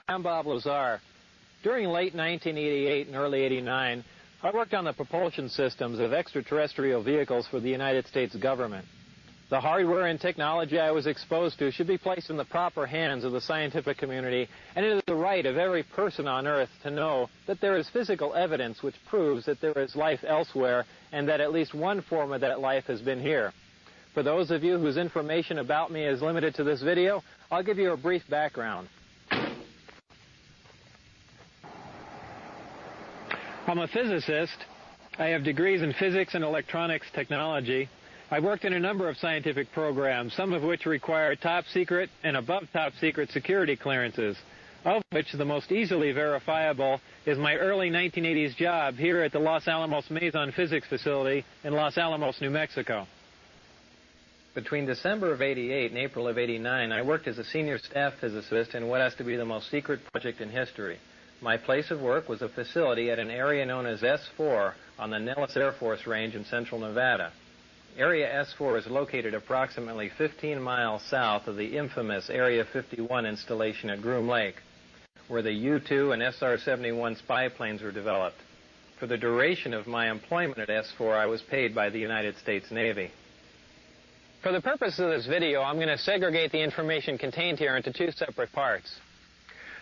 I'm Bob Lazar. During late 1988 and early 89, I worked on the propulsion systems of extraterrestrial vehicles for the United States government. The hardware and technology I was exposed to should be placed in the proper hands of the scientific community, and it is the right of every person on Earth to know that there is physical evidence which proves that there is life elsewhere and that at least one form of that life has been here. For those of you whose information about me is limited to this video, I'll give you a brief background. I'm a physicist. I have degrees in physics and electronics technology. I've worked in a number of scientific programs, some of which require top secret and above top secret security clearances, of which the most easily verifiable is my early 1980s job here at the Los Alamos Mason Physics Facility in Los Alamos, New Mexico. Between December of '88 and April of '89, I worked as a senior staff physicist in what has to be the most secret project in history. My place of work was a facility at an area known as S4 on the Nellis Air Force Range in central Nevada. Area S4 is located approximately 15 miles south of the infamous Area 51 installation at Groom Lake, where the U-2 and SR-71 spy planes were developed. For the duration of my employment at S4, I was paid by the United States Navy. For the purpose of this video, I'm going to segregate the information contained here into two separate parts.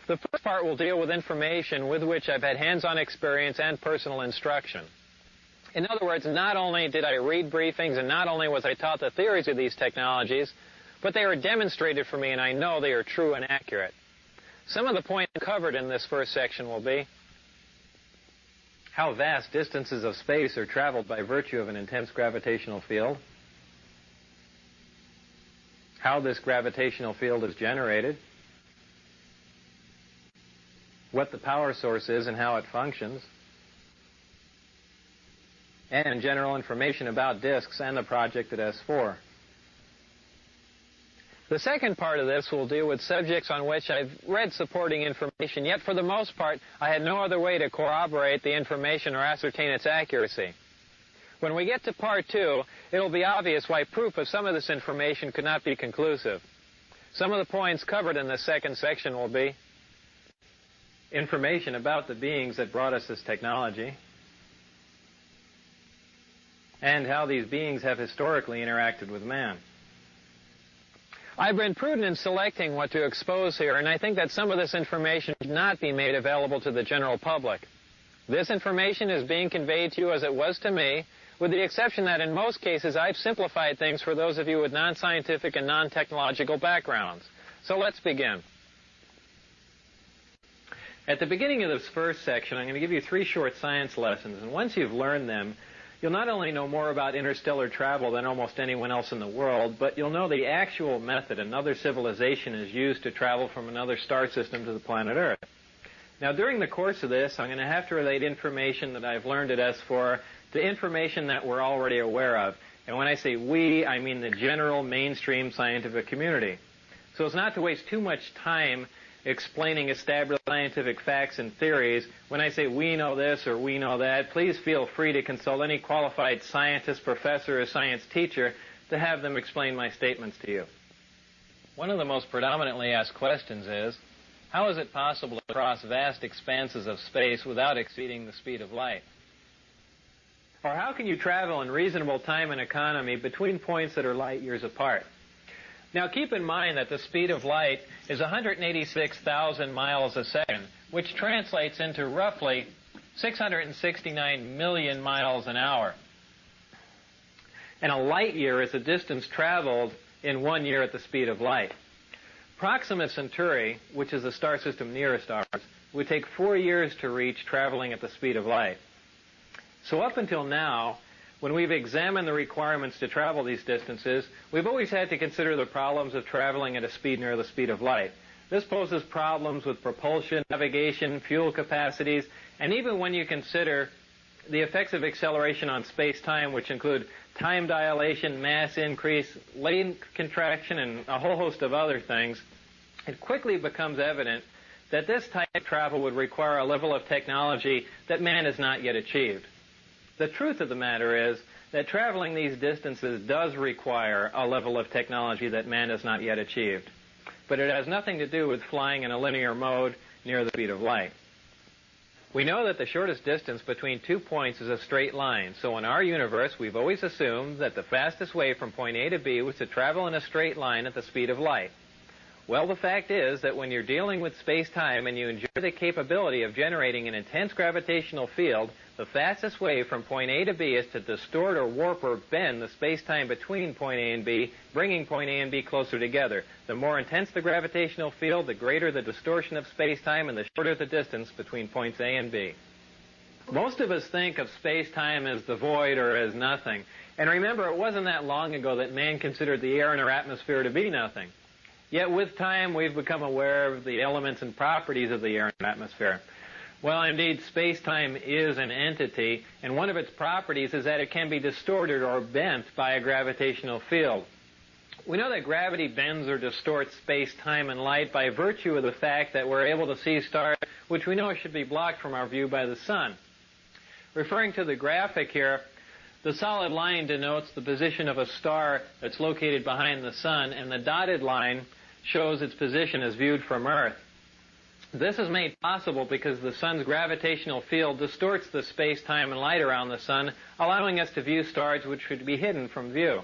The first part will deal with information with which I've had hands-on experience and personal instruction. In other words, not only did I read briefings and not only was I taught the theories of these technologies, but they were demonstrated for me and I know they are true and accurate. Some of the points covered in this first section will be how vast distances of space are traveled by virtue of an intense gravitational field, how this gravitational field is generated, what the power source is and how it functions, and general information about disks and the project at S4. The second part of this will deal with subjects on which I've read supporting information, yet for the most part I had no other way to corroborate the information or ascertain its accuracy. When we get to part two, it'll be obvious why proof of some of this information could not be conclusive. Some of the points covered in the second section will be information about the beings that brought us this technology, and how these beings have historically interacted with man. I've been prudent in selecting what to expose here, and I think that some of this information should not be made available to the general public. This information is being conveyed to you as it was to me, with the exception that in most cases I've simplified things for those of you with non-scientific and non-technological backgrounds. So let's begin. At the beginning of this first section, I'm going to give you 3 short science lessons, and once you've learned them, you'll not only know more about interstellar travel than almost anyone else in the world, but you'll know the actual method another civilization has used to travel from another star system to the planet Earth. Now, during the course of this, I'm going to have to relate information that I've learned at S4 to information that we're already aware of. And when I say we, I mean the general mainstream scientific community. So as not to waste too much time explaining established scientific facts and theories, when I say we know this or we know that, please feel free to consult any qualified scientist, professor, or science teacher to have them explain my statements to you. One of the most predominantly asked questions is, how is it possible to cross vast expanses of space without exceeding the speed of light? Or how can you travel in reasonable time and economy between points that are light years apart? Now, keep in mind that the speed of light is 186,000 miles a second, which translates into roughly 669 million miles an hour. And a light year is the distance traveled in 1 year at the speed of light. Proxima Centauri, which is the star system nearest ours, would take 4 years to reach traveling at the speed of light. So up until now, when we've examined the requirements to travel these distances, we've always had to consider the problems of traveling at a speed near the speed of light. This poses problems with propulsion, navigation, fuel capacities, and even when you consider the effects of acceleration on space-time, which include time dilation, mass increase, length contraction, and a whole host of other things, it quickly becomes evident that this type of travel would require a level of technology that man has not yet achieved. The truth of the matter is that traveling these distances does require a level of technology that man has not yet achieved. But it has nothing to do with flying in a linear mode, near the speed of light. We know that the shortest distance between 2 points is a straight line, so in our universe we've always assumed that the fastest way from point A to B was to travel in a straight line at the speed of light. Well, the fact is that when you're dealing with space-time and you enjoy the capability of generating an intense gravitational field, the fastest way from point A to B is to distort or warp or bend the space-time between point A and B, bringing point A and B closer together. The more intense the gravitational field, the greater the distortion of space-time and the shorter the distance between points A and B. Most of us think of space-time as the void or as nothing. And remember, it wasn't that long ago that man considered the air in our atmosphere to be nothing. Yet with time, we've become aware of the elements and properties of the air and atmosphere. Well, indeed, space-time is an entity, and one of its properties is that it can be distorted or bent by a gravitational field. We know that gravity bends or distorts space-time and light by virtue of the fact that we're able to see stars which we know should be blocked from our view by the sun. Referring to the graphic here, the solid line denotes the position of a star that's located behind the sun, and the dotted line shows its position as viewed from Earth. This is made possible because the sun's gravitational field distorts the space-time and light around the sun, allowing us to view stars which should be hidden from view.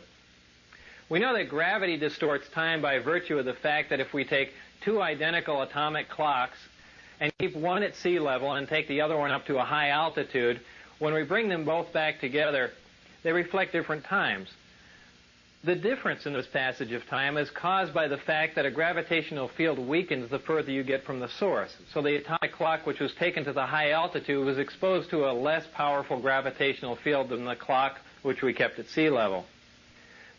We know that gravity distorts time by virtue of the fact that if we take two identical atomic clocks and keep one at sea level and take the other one up to a high altitude, when we bring them both back together, they reflect different times. The difference in this passage of time is caused by the fact that a gravitational field weakens the further you get from the source. So the atomic clock which was taken to the high altitude was exposed to a less powerful gravitational field than the clock which we kept at sea level.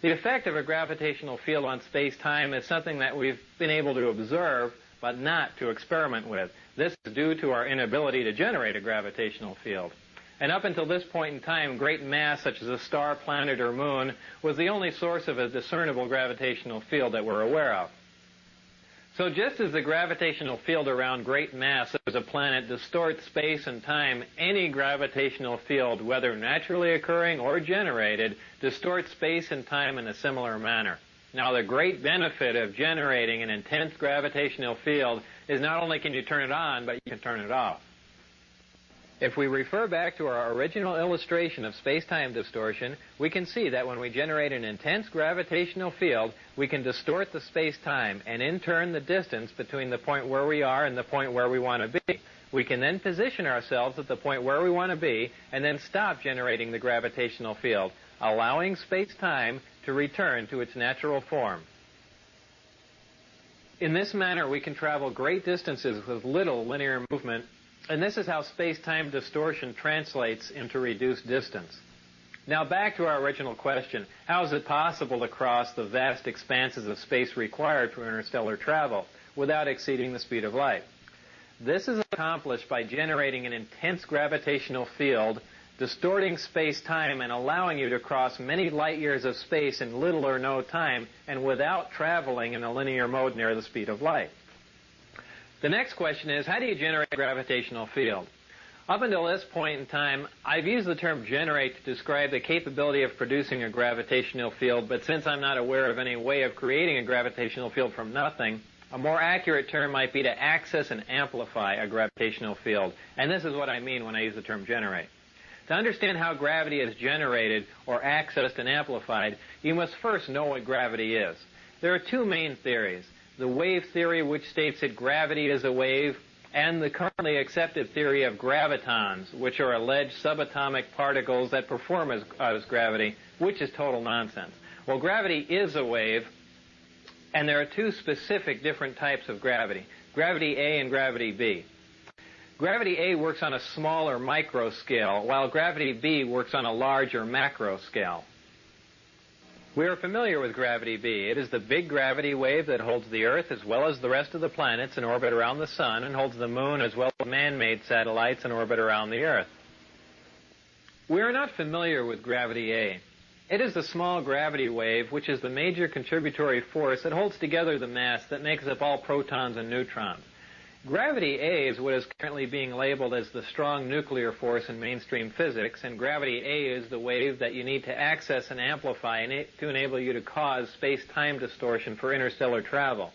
The effect of a gravitational field on space-time is something that we've been able to observe, but not to experiment with. This is due to our inability to generate a gravitational field. And up until this point in time, great mass such as a star, planet, or moon was the only source of a discernible gravitational field that we're aware of. So just as the gravitational field around great mass such as a planet distorts space and time, any gravitational field, whether naturally occurring or generated, distorts space and time in a similar manner. Now, the great benefit of generating an intense gravitational field is not only can you turn it on, but you can turn it off. If we refer back to our original illustration of space-time distortion, we can see that when we generate an intense gravitational field, we can distort the space-time and in turn the distance between the point where we are and the point where we want to be. We can then position ourselves at the point where we want to be and then stop generating the gravitational field, allowing space-time to return to its natural form. In this manner, we can travel great distances with little linear movement, and this is how space-time distortion translates into reduced distance. Now back to our original question, how is it possible to cross the vast expanses of space required for interstellar travel without exceeding the speed of light? This is accomplished by generating an intense gravitational field, distorting space-time and allowing you to cross many light years of space in little or no time and without traveling in a linear mode near the speed of light. The next question is, how do you generate a gravitational field? Up until this point in time, I've used the term generate to describe the capability of producing a gravitational field, but since I'm not aware of any way of creating a gravitational field from nothing, a more accurate term might be to access and amplify a gravitational field. And this is what I mean when I use the term generate. To understand how gravity is generated or accessed and amplified, you must first know what gravity is. There are two main theories. The wave theory, which states that gravity is a wave, and the currently accepted theory of gravitons, which are alleged subatomic particles that perform as gravity, which is total nonsense. Well, gravity is a wave, and there are two specific different types of gravity, gravity A and gravity B. Gravity A works on a smaller micro scale, while gravity B works on a larger macro scale. We are familiar with gravity B. It is the big gravity wave that holds the Earth as well as the rest of the planets in orbit around the Sun and holds the Moon as well as man-made satellites in orbit around the Earth. We are not familiar with gravity A. It is the small gravity wave which is the major contributory force that holds together the mass that makes up all protons and neutrons. Gravity A is what is currently being labeled as the strong nuclear force in mainstream physics, and gravity A is the wave that you need to access and amplify to enable you to cause space-time distortion for interstellar travel.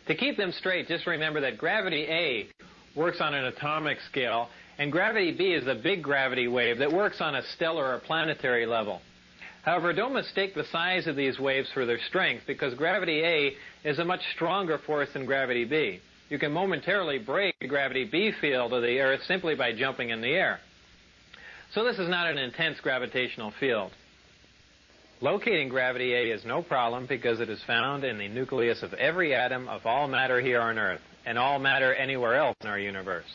To keep them straight, just remember that gravity A works on an atomic scale, and gravity B is the big gravity wave that works on a stellar or planetary level. However, don't mistake the size of these waves for their strength, because gravity A is a much stronger force than gravity B. You can momentarily break the gravity B field of the Earth simply by jumping in the air. So this is not an intense gravitational field. Locating gravity A is no problem because it is found in the nucleus of every atom of all matter here on Earth, and all matter anywhere else in our universe.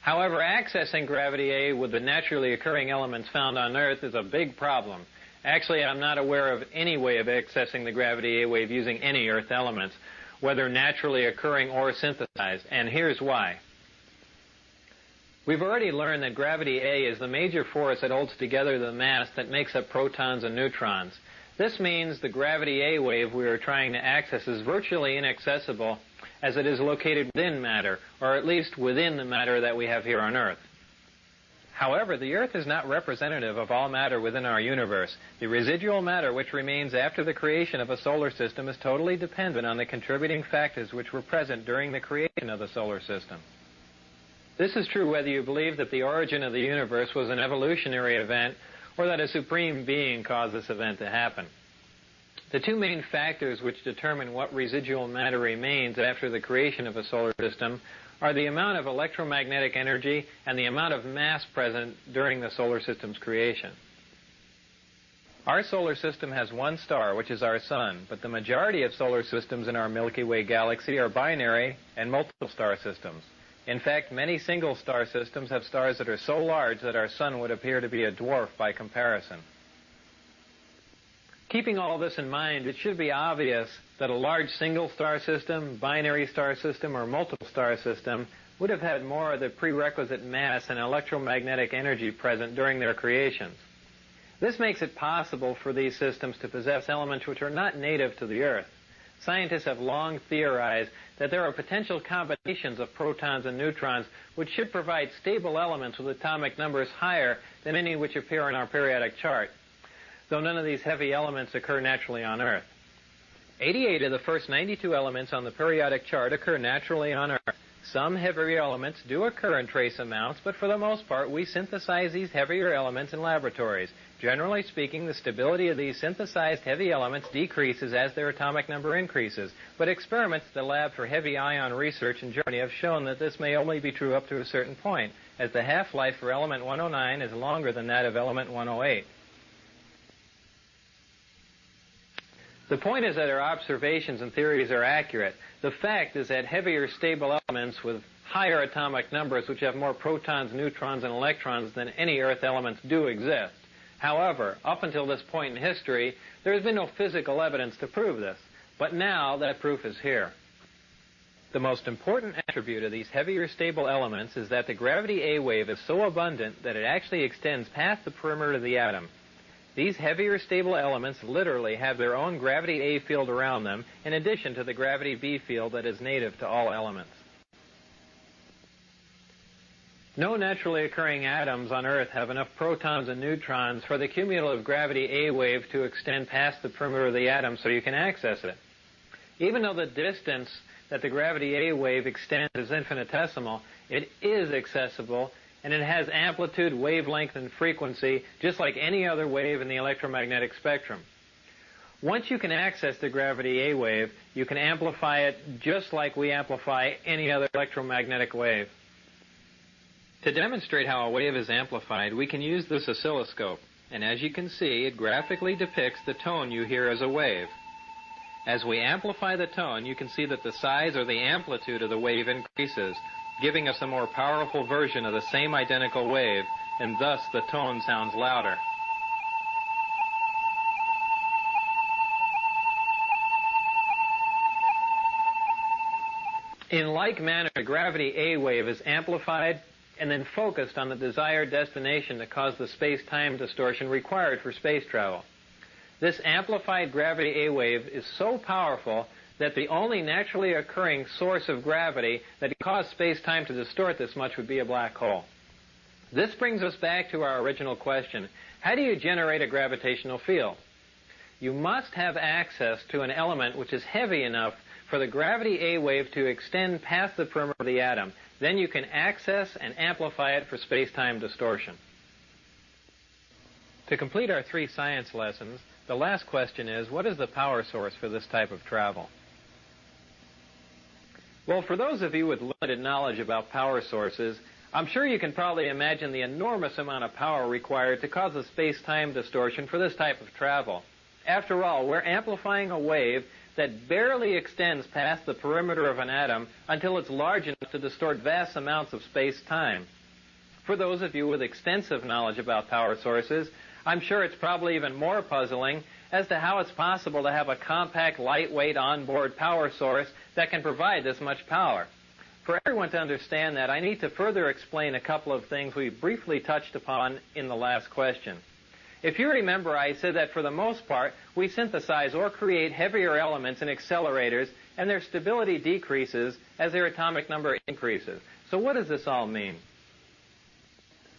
However, accessing gravity A with the naturally occurring elements found on Earth is a big problem. Actually, I'm not aware of any way of accessing the gravity A wave using any Earth elements, whether naturally occurring or synthesized, and here's why. We've already learned that gravity A is the major force that holds together the mass that makes up protons and neutrons. This means the gravity A wave we are trying to access is virtually inaccessible, as it is located within matter, or at least within the matter that we have here on Earth. However, the Earth is not representative of all matter within our universe. The residual matter which remains after the creation of a solar system is totally dependent on the contributing factors which were present during the creation of the solar system. This is true whether you believe that the origin of the universe was an evolutionary event or that a supreme being caused this event to happen. The two main factors which determine what residual matter remains after the creation of a solar system are the amount of electromagnetic energy and the amount of mass present during the solar system's creation. Our solar system has one star, which is our sun, but the majority of solar systems in our Milky Way galaxy are binary and multiple star systems. In fact, many single star systems have stars that are so large that our sun would appear to be a dwarf by comparison. Keeping all this in mind, it should be obvious that a large single star system, binary star system, or multiple star system would have had more of the prerequisite mass and electromagnetic energy present during their creations. This makes it possible for these systems to possess elements which are not native to the Earth. Scientists have long theorized that there are potential combinations of protons and neutrons which should provide stable elements with atomic numbers higher than any which appear in our periodic chart, though none of these heavy elements occur naturally on Earth. 88 of the first 92 elements on the periodic chart occur naturally on Earth. Some heavier elements do occur in trace amounts, but for the most part we synthesize these heavier elements in laboratories. Generally speaking, the stability of these synthesized heavy elements decreases as their atomic number increases, but experiments at the lab for heavy ion research in Germany have shown that this may only be true up to a certain point, as the half-life for element 109 is longer than that of element 108. The point is that our observations and theories are accurate. The fact is that heavier stable elements with higher atomic numbers, which have more protons, neutrons, and electrons than any Earth elements, do exist. However, up until this point in history, there has been no physical evidence to prove this. But now that proof is here. The most important attribute of these heavier stable elements is that the gravity A wave is so abundant that it actually extends past the perimeter of the atom. These heavier stable elements literally have their own gravity A field around them, in addition to the gravity B field that is native to all elements. No naturally occurring atoms on Earth have enough protons and neutrons for the cumulative gravity A wave to extend past the perimeter of the atom so you can access it. Even though the distance that the gravity A wave extends is infinitesimal, it is accessible, and it has amplitude, wavelength, and frequency just like any other wave in the electromagnetic spectrum. Once you can access the gravity A wave, you can amplify it just like we amplify any other electromagnetic wave. To demonstrate how a wave is amplified, we can use this oscilloscope, and as you can see, it graphically depicts the tone you hear as a wave. As we amplify the tone, you can see that the size or the amplitude of the wave increases, giving us a more powerful version of the same identical wave, and thus the tone sounds louder. In like manner, the gravity A wave is amplified and then focused on the desired destination to cause the space-time distortion required for space travel. This amplified gravity A wave is so powerful that the only naturally occurring source of gravity that could cause space-time to distort this much would be a black hole. This brings us back to our original question. How do you generate a gravitational field? You must have access to an element which is heavy enough for the gravity A wave to extend past the perimeter of the atom. Then you can access and amplify it for space-time distortion. To complete our 3 science lessons, the last question is, what is the power source for this type of travel? Well, for those of you with limited knowledge about power sources, I'm sure you can probably imagine the enormous amount of power required to cause a space-time distortion for this type of travel. After all, we're amplifying a wave that barely extends past the perimeter of an atom until it's large enough to distort vast amounts of space-time. For those of you with extensive knowledge about power sources, I'm sure it's probably even more puzzling as to how it's possible to have a compact, lightweight, onboard power source that can provide this much power. For everyone to understand that, I need to further explain a couple of things we briefly touched upon in the last question. If you remember, I said that for the most part, we synthesize or create heavier elements in accelerators, and their stability decreases as their atomic number increases. So what does this all mean?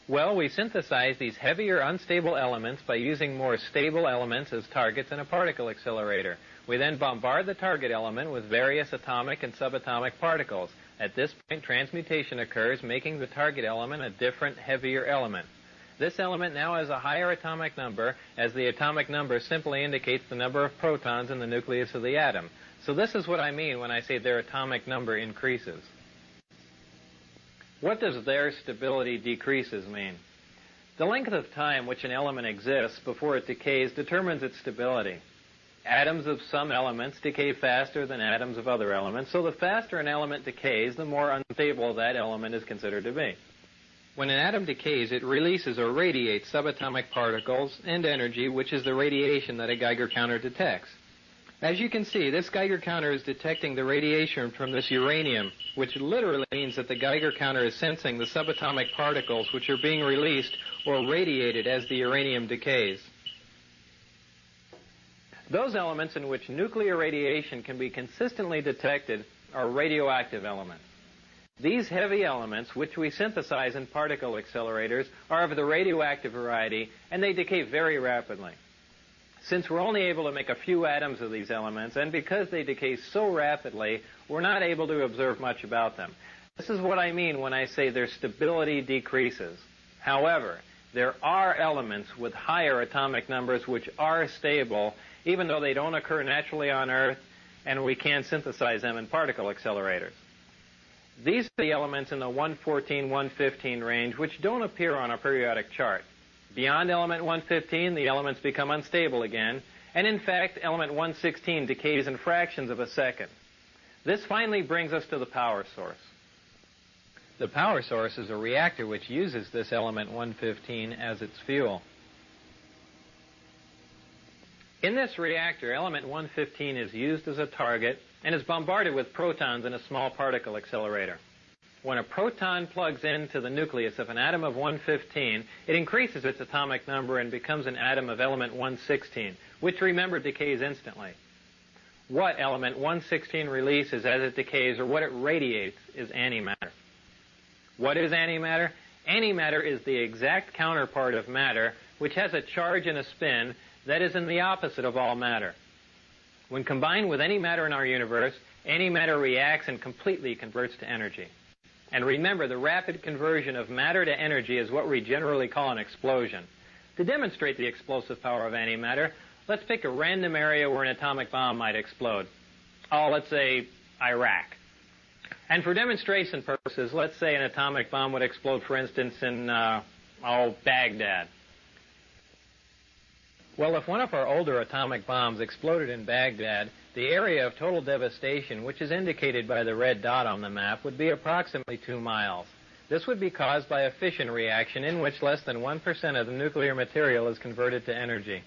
Well, we synthesize these heavier, unstable elements by using more stable elements as targets in a particle accelerator. We then bombard the target element with various atomic and subatomic particles. At this point, transmutation occurs, making the target element a different, heavier element. This element now has a higher atomic number, as the atomic number simply indicates the number of protons in the nucleus of the atom. So this is what I mean when I say their atomic number increases. What does their stability decreases mean? The length of time which an element exists before it decays determines its stability. Atoms of some elements decay faster than atoms of other elements, so the faster an element decays, the more unstable that element is considered to be. When an atom decays, it releases or radiates subatomic particles and energy, which is the radiation that a Geiger counter detects. As you can see, this Geiger counter is detecting the radiation from this uranium, which literally means that the Geiger counter is sensing the subatomic particles which are being released or radiated as the uranium decays. Those elements in which nuclear radiation can be consistently detected are radioactive elements. These heavy elements, which we synthesize in particle accelerators, are of the radioactive variety, and they decay very rapidly. Since we're only able to make a few atoms of these elements, and because they decay so rapidly, we're not able to observe much about them. This is what I mean when I say their stability decreases. However, there are elements with higher atomic numbers which are stable, even though they don't occur naturally on Earth, and we can synthesize them in particle accelerators. These are the elements in the 114, 115 range which don't appear on a periodic chart. Beyond element 115, the elements become unstable again, and in fact, element 116 decays in fractions of a second. This finally brings us to the power source. The power source is a reactor which uses this element 115 as its fuel. In this reactor, element 115 is used as a target and is bombarded with protons in a small particle accelerator. When a proton plugs into the nucleus of an atom of 115, it increases its atomic number and becomes an atom of element 116, which, remember, decays instantly. What element 116 releases as it decays, or what it radiates, is antimatter. What is antimatter? Antimatter is the exact counterpart of matter, which has a charge and a spin that is in the opposite of all matter. When combined with any matter in our universe, antimatter reacts and completely converts to energy. And remember, the rapid conversion of matter to energy is what we generally call an explosion. To demonstrate the explosive power of antimatter, let's pick a random area where an atomic bomb might explode. Oh, let's say Iraq. And for demonstration purposes, let's say an atomic bomb would explode, for instance, in, Baghdad. Well, if one of our older atomic bombs exploded in Baghdad, the area of total devastation, which is indicated by the red dot on the map, would be approximately 2 miles. This would be caused by a fission reaction in which less than 1% of the nuclear material is converted to energy.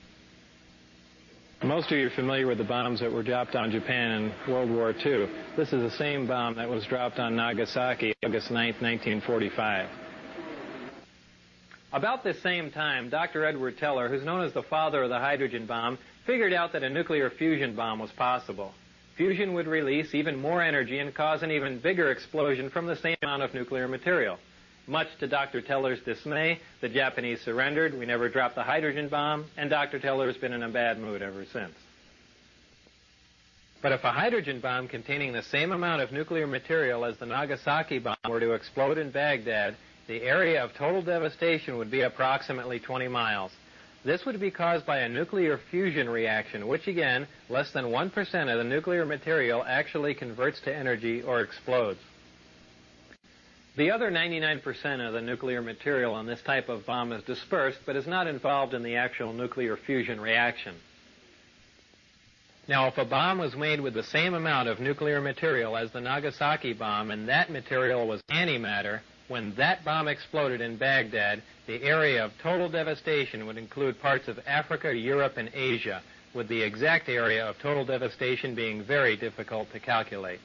Most of you are familiar with the bombs that were dropped on Japan in World War II. This is the same bomb that was dropped on Nagasaki August 9, 1945. About this same time, Dr. Edward Teller, who's known as the father of the hydrogen bomb, figured out that a nuclear fusion bomb was possible. Fusion would release even more energy and cause an even bigger explosion from the same amount of nuclear material. Much to Dr. Teller's dismay, the Japanese surrendered, we never dropped the hydrogen bomb, and Dr. Teller has been in a bad mood ever since. But if a hydrogen bomb containing the same amount of nuclear material as the Nagasaki bomb were to explode in Baghdad, the area of total devastation would be approximately 20 miles. This would be caused by a nuclear fusion reaction, which again, less than 1% of the nuclear material actually converts to energy or explodes. The other 99% of the nuclear material on this type of bomb is dispersed, but is not involved in the actual nuclear fusion reaction. Now, if a bomb was made with the same amount of nuclear material as the Nagasaki bomb, and that material was antimatter, when that bomb exploded in Baghdad, the area of total devastation would include parts of Africa, Europe, and Asia, with the exact area of total devastation being very difficult to calculate.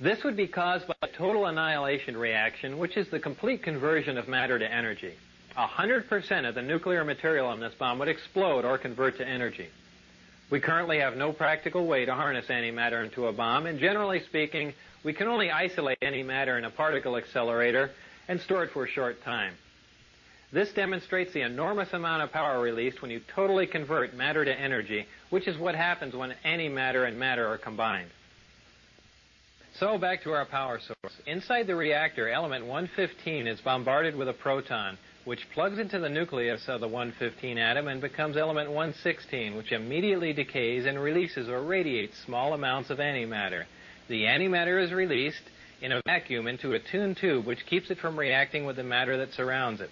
This would be caused by a total annihilation reaction, which is the complete conversion of matter to energy. 100% of the nuclear material in this bomb would explode or convert to energy. We currently have no practical way to harness antimatter into a bomb, and generally speaking, we can only isolate antimatter in a particle accelerator and store it for a short time. This demonstrates the enormous amount of power released when you totally convert matter to energy, which is what happens when antimatter and matter are combined. So back to our power source. Inside the reactor, element 115 is bombarded with a proton, which plugs into the nucleus of the 115 atom and becomes element 116, which immediately decays and releases or radiates small amounts of antimatter. The antimatter is released in a vacuum into a tuned tube, which keeps it from reacting with the matter that surrounds it.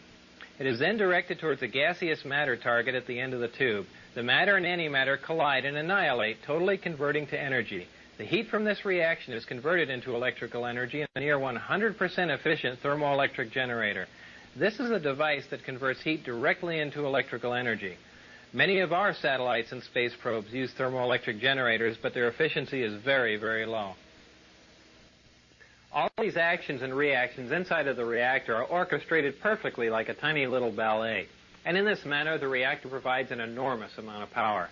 It is then directed towards a gaseous matter target at the end of the tube. The matter and antimatter collide and annihilate, totally converting to energy. The heat from this reaction is converted into electrical energy in a near 100% efficient thermoelectric generator. This is a device that converts heat directly into electrical energy. Many of our satellites and space probes use thermoelectric generators, but their efficiency is very, very low. All these actions and reactions inside of the reactor are orchestrated perfectly like a tiny little ballet. And in this manner, the reactor provides an enormous amount of power.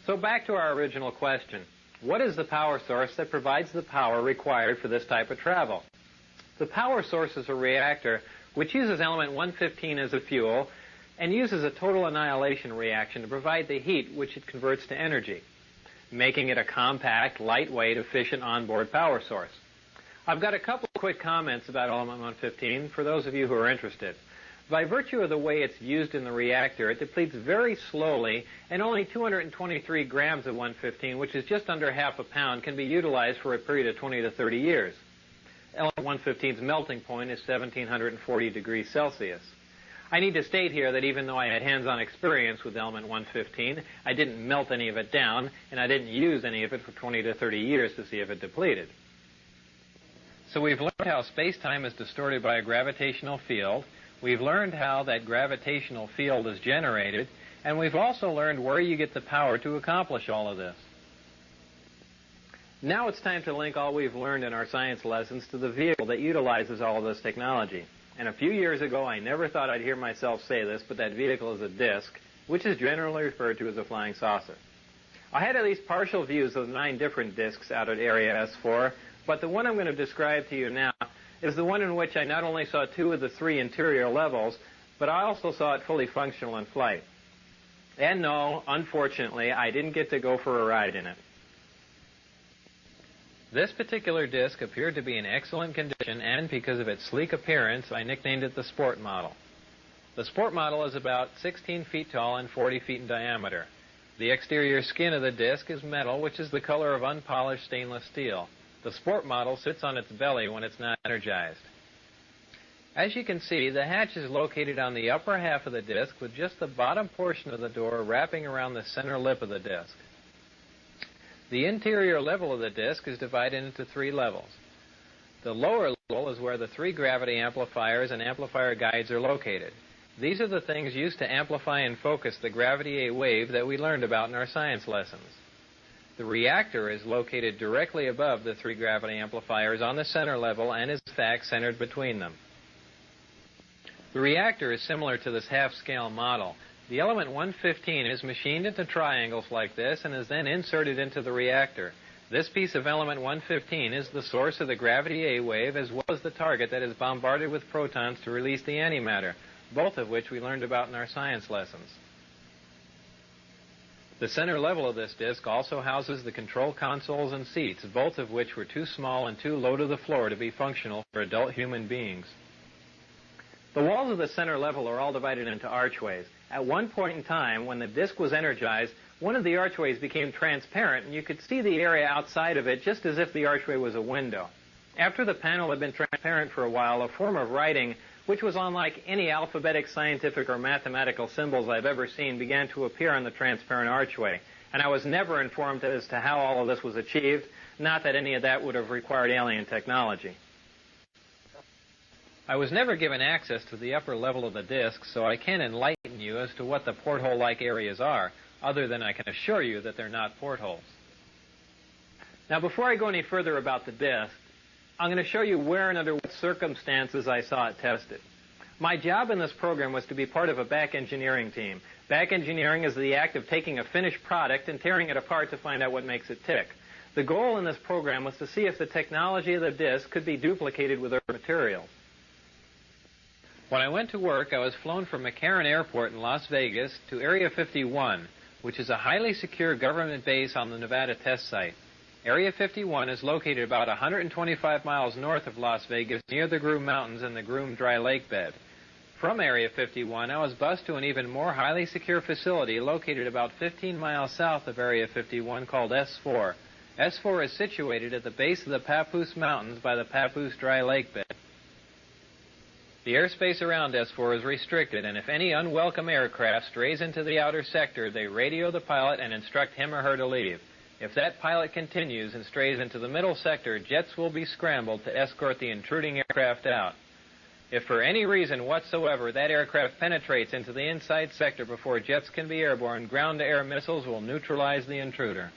So back to our original question. What is the power source that provides the power required for this type of travel? The power source is a reactor which uses element 115 as a fuel and uses a total annihilation reaction to provide the heat which it converts to energy, making it a compact, lightweight, efficient onboard power source. I've got a couple quick comments about element 115 for those of you who are interested. By virtue of the way it's used in the reactor, it depletes very slowly, and only 223 grams of 115, which is just under half a pound, can be utilized for a period of 20 to 30 years. Element 115's melting point is 1740 degrees Celsius. I need to state here that even though I had hands-on experience with element 115, I didn't melt any of it down, and I didn't use any of it for 20 to 30 years to see if it depleted. So we've learned how space-time is distorted by a gravitational field. We've learned how that gravitational field is generated, and we've also learned where you get the power to accomplish all of this. Now it's time to link all we've learned in our science lessons to the vehicle that utilizes all of this technology. And a few years ago, I never thought I'd hear myself say this, but that vehicle is a disk, which is generally referred to as a flying saucer. I had at least partial views of 9 different disks out at Area S4, but the one I'm going to describe to you now is the one in which I not only saw 2 of the 3 interior levels, but I also saw it fully functional in flight. And no, unfortunately, I didn't get to go for a ride in it. This particular disc appeared to be in excellent condition, and because of its sleek appearance, I nicknamed it the Sport Model. The Sport Model is about 16 feet tall and 40 feet in diameter. The exterior skin of the disc is metal, which is the color of unpolished stainless steel. The Sport Model sits on its belly when it's not energized. As you can see, the hatch is located on the upper half of the disc with just the bottom portion of the door wrapping around the center lip of the disc. The interior level of the disc is divided into 3 levels. The lower level is where the 3 gravity amplifiers and amplifier guides are located. These are the things used to amplify and focus the gravity A wave that we learned about in our science lessons. The reactor is located directly above the 3 gravity amplifiers on the center level and is in fact centered between them. The reactor is similar to this half-scale model. The element 115 is machined into triangles like this and is then inserted into the reactor. This piece of element 115 is the source of the gravity A wave as well as the target that is bombarded with protons to release the antimatter, both of which we learned about in our science lessons. The center level of this disk also houses the control consoles and seats, both of which were too small and too low to the floor to be functional for adult human beings. The walls of the center level are all divided into archways. At one point in time, when the disk was energized, one of the archways became transparent, and you could see the area outside of it just as if the archway was a window. After the panel had been transparent for a while, a form of writing, which was unlike any alphabetic, scientific, or mathematical symbols I've ever seen, began to appear on the transparent archway. And I was never informed as to how all of this was achieved, not that any of that would have required alien technology. I was never given access to the upper level of the disk, so I can't enlighten you as to what the porthole-like areas are, other than I can assure you that they're not portholes. Now, before I go any further about the disk, I'm going to show you where and under what circumstances I saw it tested. My job in this program was to be part of a back engineering team. Back engineering is the act of taking a finished product and tearing it apart to find out what makes it tick. The goal in this program was to see if the technology of the disk could be duplicated with other materials. When I went to work, I was flown from McCarran Airport in Las Vegas to Area 51, which is a highly secure government base on the Nevada test site. Area 51 is located about 125 miles north of Las Vegas, near the Groom Mountains and the Groom Dry Lake bed. From Area 51, I was bused to an even more highly secure facility located about 15 miles south of Area 51 called S4. S4 is situated at the base of the Papoose Mountains by the Papoose Dry Lake bed. The airspace around S4 is restricted, and if any unwelcome aircraft strays into the outer sector, they radio the pilot and instruct him or her to leave. If that pilot continues and strays into the middle sector, jets will be scrambled to escort the intruding aircraft out. If for any reason whatsoever that aircraft penetrates into the inside sector before jets can be airborne, ground-to-air missiles will neutralize the intruder.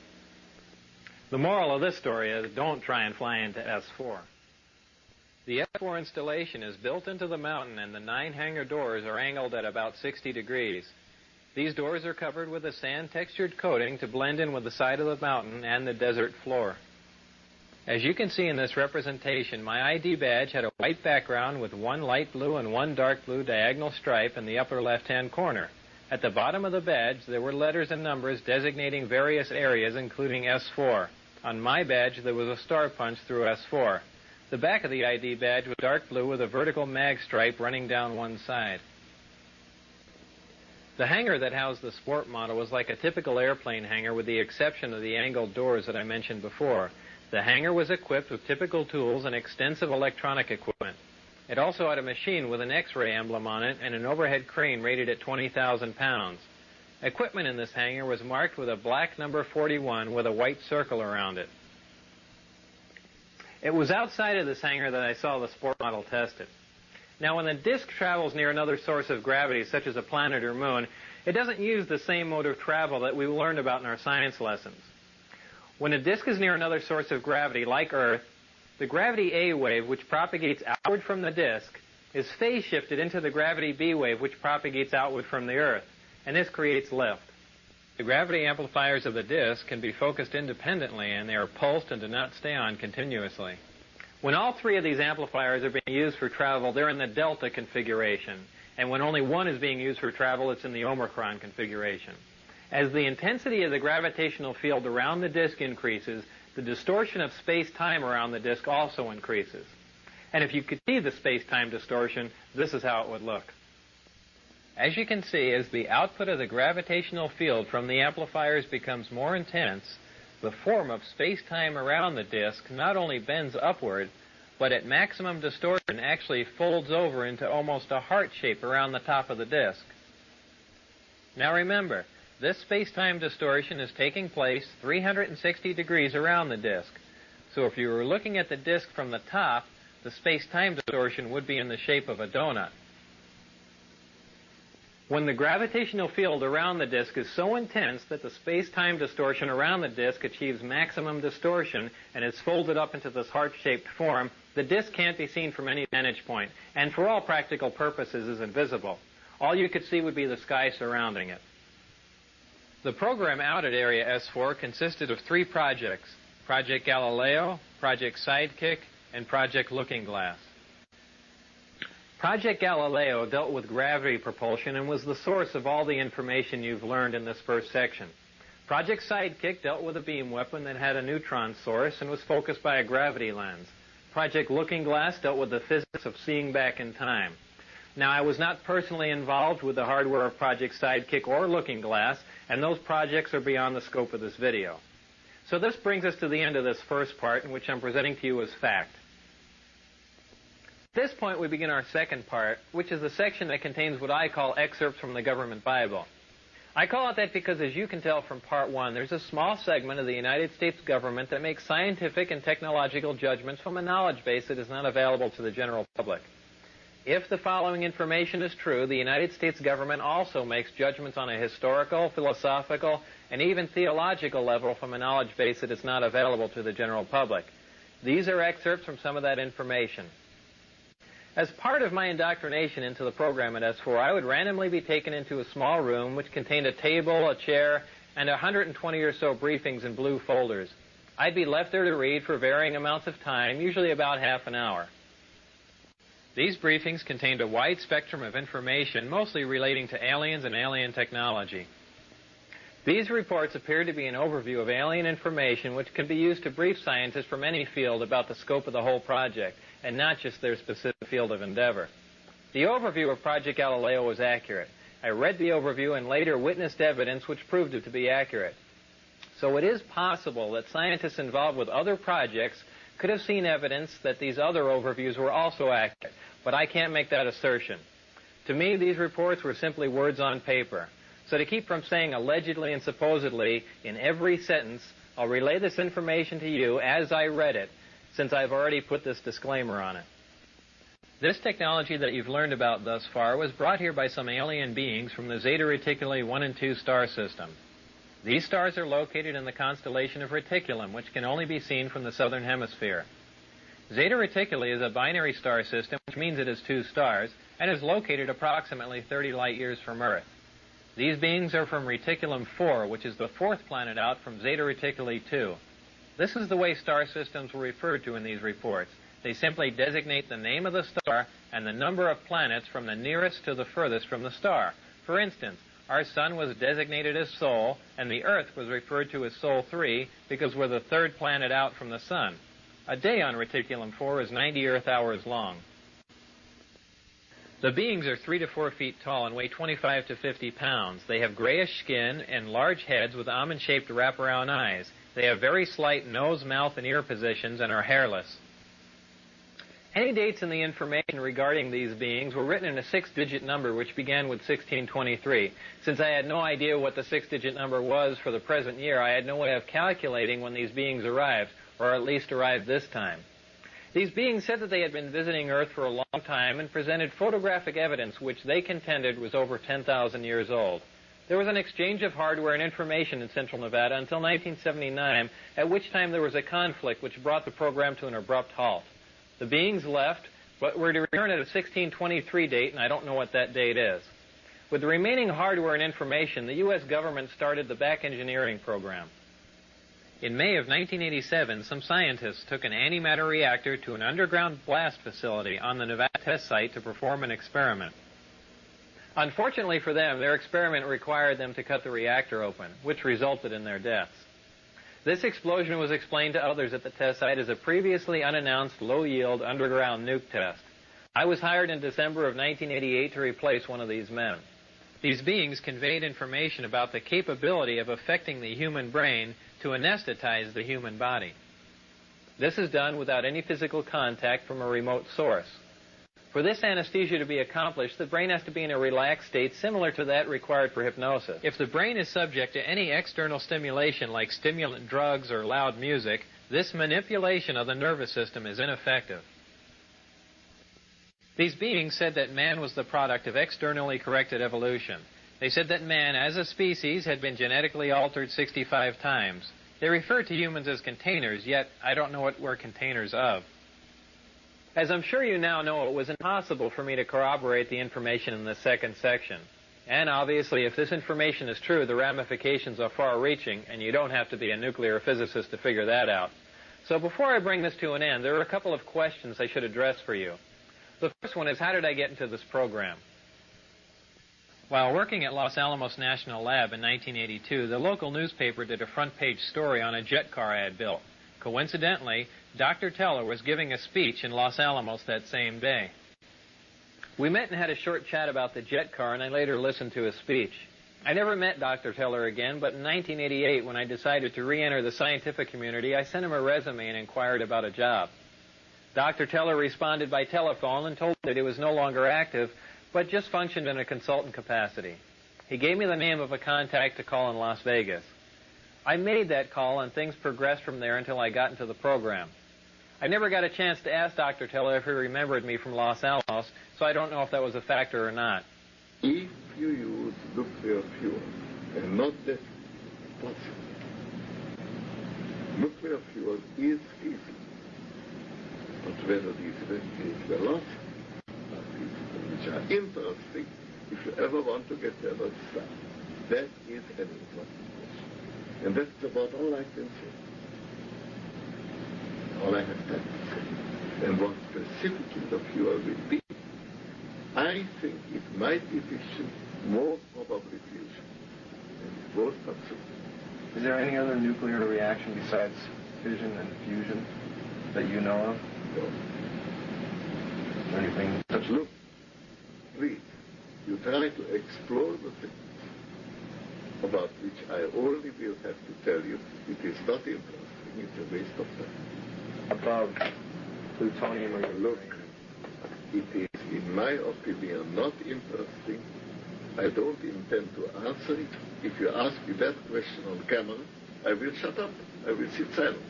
The moral of this story is don't try and fly into S4. The S4 installation is built into the mountain, and the 9 hangar doors are angled at about 60 degrees. These doors are covered with a sand-textured coating to blend in with the side of the mountain and the desert floor. As you can see in this representation, my ID badge had a white background with one light blue and one dark blue diagonal stripe in the upper left-hand corner. At the bottom of the badge, there were letters and numbers designating various areas, including S4. On my badge, there was a star punch through S4. The back of the ID badge was dark blue with a vertical mag stripe running down one side. The hangar that housed the sport model was like a typical airplane hangar with the exception of the angled doors that I mentioned before. The hangar was equipped with typical tools and extensive electronic equipment. It also had a machine with an X-ray emblem on it and an overhead crane rated at 20,000 pounds. Equipment in this hangar was marked with a black number 41 with a white circle around it. It was outside of this hangar that I saw the sport model tested. Now, when the disk travels near another source of gravity, such as a planet or moon, it doesn't use the same mode of travel that we learned about in our science lessons. When a disk is near another source of gravity, like Earth, the gravity A wave, which propagates outward from the disk, is phase shifted into the gravity B wave, which propagates outward from the Earth, and this creates lift. The gravity amplifiers of the disk can be focused independently, and they are pulsed and do not stay on continuously. When all 3 of these amplifiers are being used for travel, they're in the delta configuration. And when only one is being used for travel, it's in the omicron configuration. As the intensity of the gravitational field around the disk increases, the distortion of space-time around the disk also increases. And if you could see the space-time distortion, this is how it would look. As you can see, as the output of the gravitational field from the amplifiers becomes more intense, the form of space-time around the disk not only bends upward, but at maximum distortion actually folds over into almost a heart shape around the top of the disk. Now remember, this space-time distortion is taking place 360 degrees around the disk. So if you were looking at the disk from the top, the space-time distortion would be in the shape of a donut. When the gravitational field around the disk is so intense that the space-time distortion around the disk achieves maximum distortion and is folded up into this heart-shaped form, the disk can't be seen from any vantage point, and for all practical purposes is invisible. All you could see would be the sky surrounding it. The program out at Area S4 consisted of 3 projects: Project Galileo, Project Sidekick, and Project Looking Glass. Project Galileo dealt with gravity propulsion and was the source of all the information you've learned in this first section. Project Sidekick dealt with a beam weapon that had a neutron source and was focused by a gravity lens. Project Looking Glass dealt with the physics of seeing back in time. Now, I was not personally involved with the hardware of Project Sidekick or Looking Glass, and those projects are beyond the scope of this video. So this brings us to the end of this first part, in which I'm presenting to you as fact. At this point, we begin our second part, which is the section that contains what I call excerpts from the government Bible. I call it that because, as you can tell from part one, there's a small segment of the United States government that makes scientific and technological judgments from a knowledge base that is not available to the general public. If the following information is true, the United States government also makes judgments on a historical, philosophical, and even theological level from a knowledge base that is not available to the general public. These are excerpts from some of that information. As part of my indoctrination into the program at S4, I would randomly be taken into a small room which contained a table, a chair, and 120 or so briefings in blue folders. I'd be left there to read for varying amounts of time, usually about half an hour. These briefings contained a wide spectrum of information, mostly relating to aliens and alien technology. These reports appeared to be an overview of alien information which can be used to brief scientists from any field about the scope of the whole project, and not just their specific field of endeavor. The overview of Project Galileo was accurate. I read the overview and later witnessed evidence which proved it to be accurate. So it is possible that scientists involved with other projects could have seen evidence that these other overviews were also accurate, but I can't make that assertion. To me, these reports were simply words on paper. So to keep from saying allegedly and supposedly in every sentence, I'll relay this information to you as I read it, since I've already put this disclaimer on it. This technology that you've learned about thus far was brought here by some alien beings from the Zeta Reticuli 1 and 2 star system. These stars are located in the constellation of Reticulum, which can only be seen from the southern hemisphere. Zeta Reticuli is a binary star system, which means it has 2 stars, and is located approximately 30 light years from Earth. These beings are from Reticulum 4, which is the 4th planet out from Zeta Reticuli 2. This is the way star systems were referred to in these reports. They simply designate the name of the star and the number of planets from the nearest to the furthest from the star. For instance, our Sun was designated as Sol, and the Earth was referred to as Sol 3 because we're the 3rd planet out from the Sun. A day on Reticulum 4 is 90 Earth hours long. The beings are 3 to 4 feet tall and weigh 25 to 50 pounds. They have grayish skin and large heads with almond-shaped wraparound eyes. They have very slight nose, mouth, and ear positions and are hairless. Any dates in the information regarding these beings were written in a 6-digit number which began with 1623. Since I had no idea what the 6-digit number was for the present year, I had no way of calculating when these beings arrived, or at least arrived this time. These beings said that they had been visiting Earth for a long time and presented photographic evidence which they contended was over 10,000 years old. There was an exchange of hardware and information in central Nevada until 1979, at which time there was a conflict which brought the program to an abrupt halt. The beings left, but were to return at a 1623 date, and I don't know what that date is. With the remaining hardware and information, the U.S. government started the back engineering program. In May of 1987, some scientists took an antimatter reactor to an underground blast facility on the Nevada test site to perform an experiment. Unfortunately for them, their experiment required them to cut the reactor open, which resulted in their deaths. This explosion was explained to others at the test site as a previously unannounced low-yield underground nuke test. I was hired in December of 1988 to replace one of these men. These beings conveyed information about the capability of affecting the human brain to anesthetize the human body. This is done without any physical contact from a remote source. For this anesthesia to be accomplished, the brain has to be in a relaxed state similar to that required for hypnosis. If the brain is subject to any external stimulation like stimulant drugs or loud music, this manipulation of the nervous system is ineffective. These beings said that man was the product of externally corrected evolution. They said that man, as a species, had been genetically altered 65 times. They refer to humans as containers, yet I don't know what we're containers of. As I'm sure you now know, it was impossible for me to corroborate the information in the second section. And obviously, if this information is true, the ramifications are far-reaching, and you don't have to be a nuclear physicist to figure that out. So before I bring this to an end, there are a couple of questions I should address for you. The first one is, how did I get into this program? While working at Los Alamos National Lab in 1982, the local newspaper did a front-page story on a jet car I had built. Coincidentally, Dr. Teller was giving a speech in Los Alamos that same day. We met and had a short chat about the jet car, and I later listened to his speech. I never met Dr. Teller again, but in 1988, when I decided to re-enter the scientific community, I sent him a resume and inquired about a job. Dr. Teller responded by telephone and told me that he was no longer active, but just functioned in a consultant capacity. He gave me the name of a contact to call in Las Vegas. I made that call, and things progressed from there until I got into the program. I never got a chance to ask Dr. Teller if he remembered me from Los Alamos, so I don't know if that was a factor or not. If you use nuclear fuel, and not that possible, nuclear fuel is feasible. But whether these events were lost, which are interesting, if you ever want to get there, let's start. That is an important question. And that's about all I can say. All I have time to say. And what specifically the fuel will be, I think it might be fission, more probably fusion. And it was not so. Is there any other nuclear reaction besides fission and fusion that you know of? No. Is there anything? But look, please, you try to explore the things about which I only will have to tell you it is not interesting, it's a waste of time. Above plutonium or look, it is, in my opinion, not interesting. I don't intend to answer it. If you ask me that question on camera, I will shut up. I will sit silent.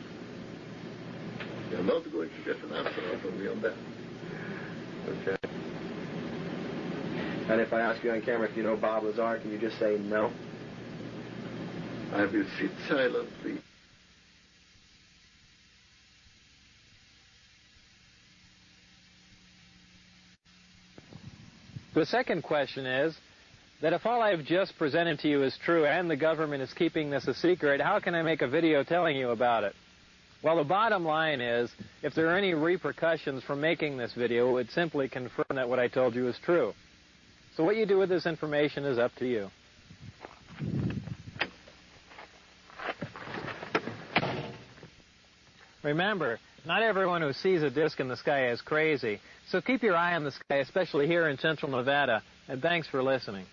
You're not going to get an answer out of me on that. Okay. And if I ask you on camera if you know Bob Lazar, can you just say no? I will sit silently. The second question is that if all I've just presented to you is true and the government is keeping this a secret, how can I make a video telling you about it? Well, the bottom line is, if there are any repercussions from making this video, it would simply confirm that what I told you is true. So what you do with this information is up to you. Remember, not everyone who sees a disk in the sky is crazy, so keep your eye on the sky, especially here in central Nevada, and thanks for listening.